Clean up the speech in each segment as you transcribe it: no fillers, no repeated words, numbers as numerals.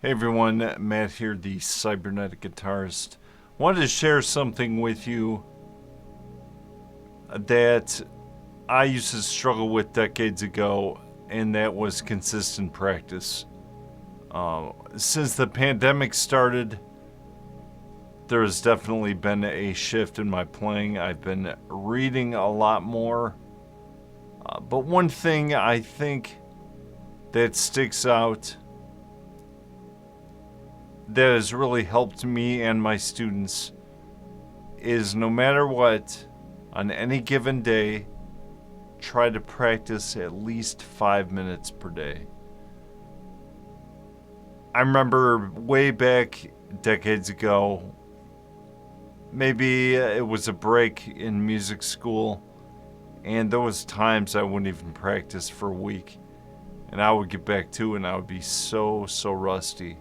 Hey everyone, Matt here, the cybernetic guitarist. Wanted to share something with you that I used to struggle with decades ago, and that was consistent practice. Since the pandemic started, there has definitely been a shift in my playing. I've been reading a lot more. But one thing I think that sticks out that has really helped me and my students is no matter what, on any given day, try to practice at least 5 minutes per day. I remember way back decades ago, maybe it was a break in music school, and there was times I wouldn't even practice for a week, and I would get back to it and I would be so rusty.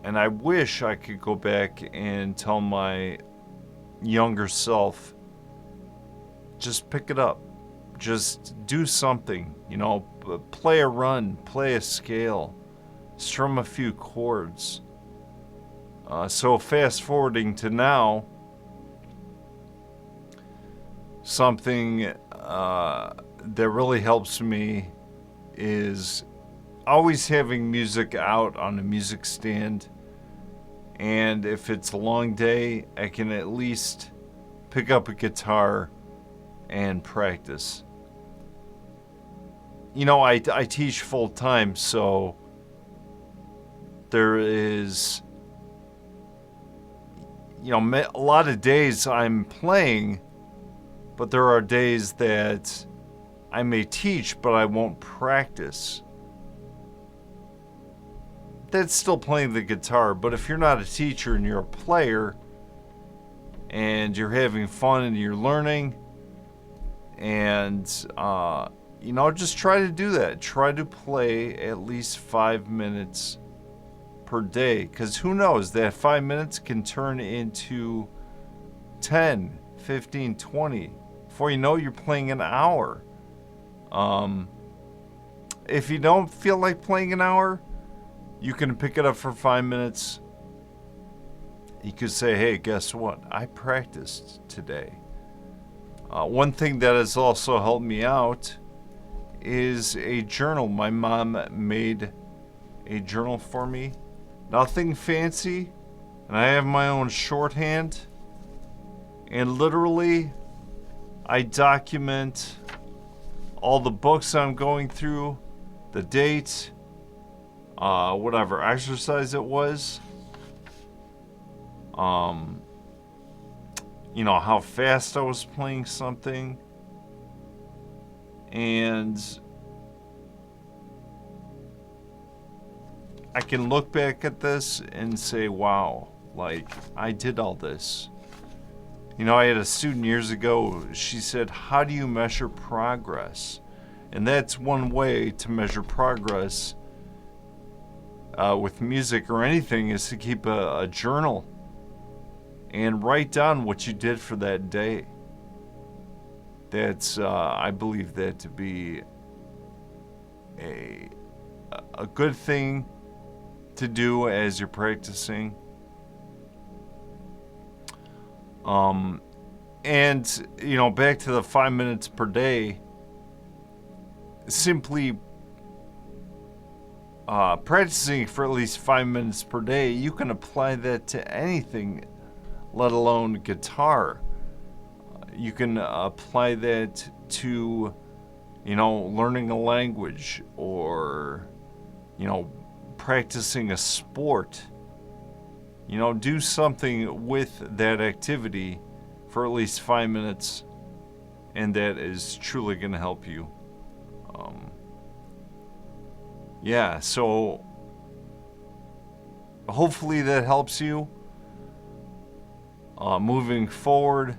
And I wish I could go back and tell my younger self, just pick it up. Just do something, play a run, play a scale, strum a few chords. So fast forwarding to now, something that really helps me is always having music out on a music stand, and if it's a long day, I can at least pick up a guitar and practice. I teach full time, so there is a lot of days I'm playing, but there are days that I may teach but I won't practice. That's still playing the guitar, but if you're not a teacher and you're a player and you're having fun and you're learning, and just try to do that. Try to play at least 5 minutes per day, because who knows, that 5 minutes can turn into 10, 15, 20. Before you know, you're playing an hour. If you don't feel like playing an hour, you can pick it up for 5 minutes. You could say, hey, guess what? I practiced today. One thing that has also helped me out is a journal. My mom made a journal for me. Nothing fancy. And I have my own shorthand. And literally, I document all the books I'm going through, the date, whatever exercise it was, how fast I was playing something, and I can look back at this and say, wow, I did all this. I had a student years ago, she said, how do you measure progress? And that's one way to measure progress with music or anything, is to keep a journal and write down what you did for that day. That's I believe that to be a good thing to do as you're practicing. And back to the 5 minutes per day, simply practicing for at least 5 minutes per day, you can apply that to anything, let alone guitar. You can apply that to, learning a language, or, practicing a sport. Do something with that activity for at least 5 minutes, and that is truly going to help you. So hopefully that helps you moving forward.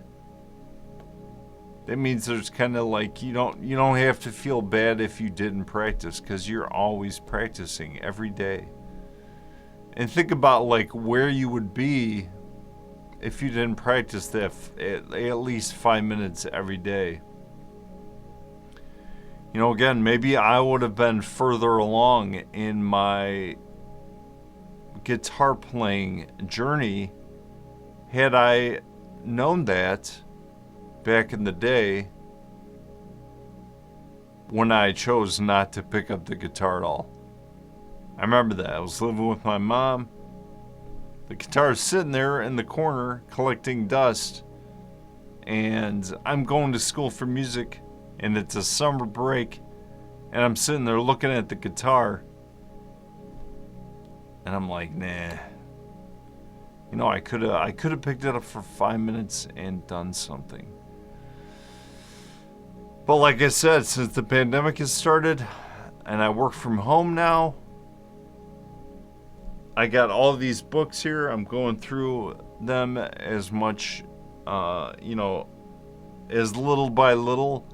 That means there's kind of you don't have to feel bad if you didn't practice, because you're always practicing every day. And think about where you would be if you didn't practice that at least 5 minutes every day. You know, again, maybe I would have been further along in my guitar playing journey had I known that back in the day when I chose not to pick up the guitar at all. I remember that. I was living with my mom. The guitar's sitting there in the corner collecting dust, and I'm going to school for music, and it's a summer break, and I'm sitting there looking at the guitar, and I'm like, nah. You know, I could have picked it up for 5 minutes and done something. But like I said, since the pandemic has started and I work from home now, I got all these books here. I'm going through them as much, as little by little.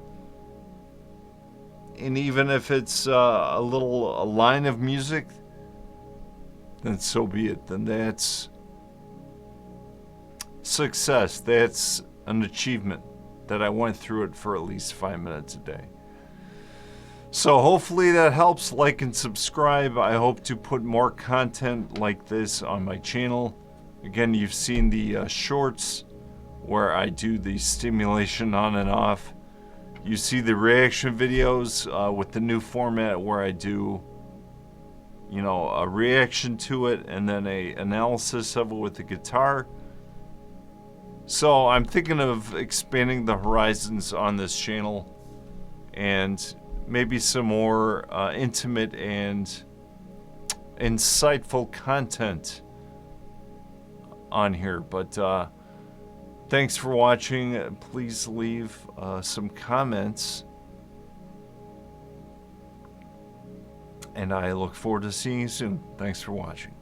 And even if it's a line of music, then so be it. Then that's success. That's an achievement that I went through it for at least 5 minutes a day. So hopefully that helps. Like and subscribe. I hope to put more content like this on my channel. Again, you've seen the shorts where I do the stimulation on and off. You see the reaction videos with the new format where I do, a reaction to it and then a analysis of it with the guitar. So I'm thinking of expanding the horizons on this channel and maybe some more intimate and insightful content on here. But thanks for watching. Please leave some comments. And I look forward to seeing you soon. Thanks for watching.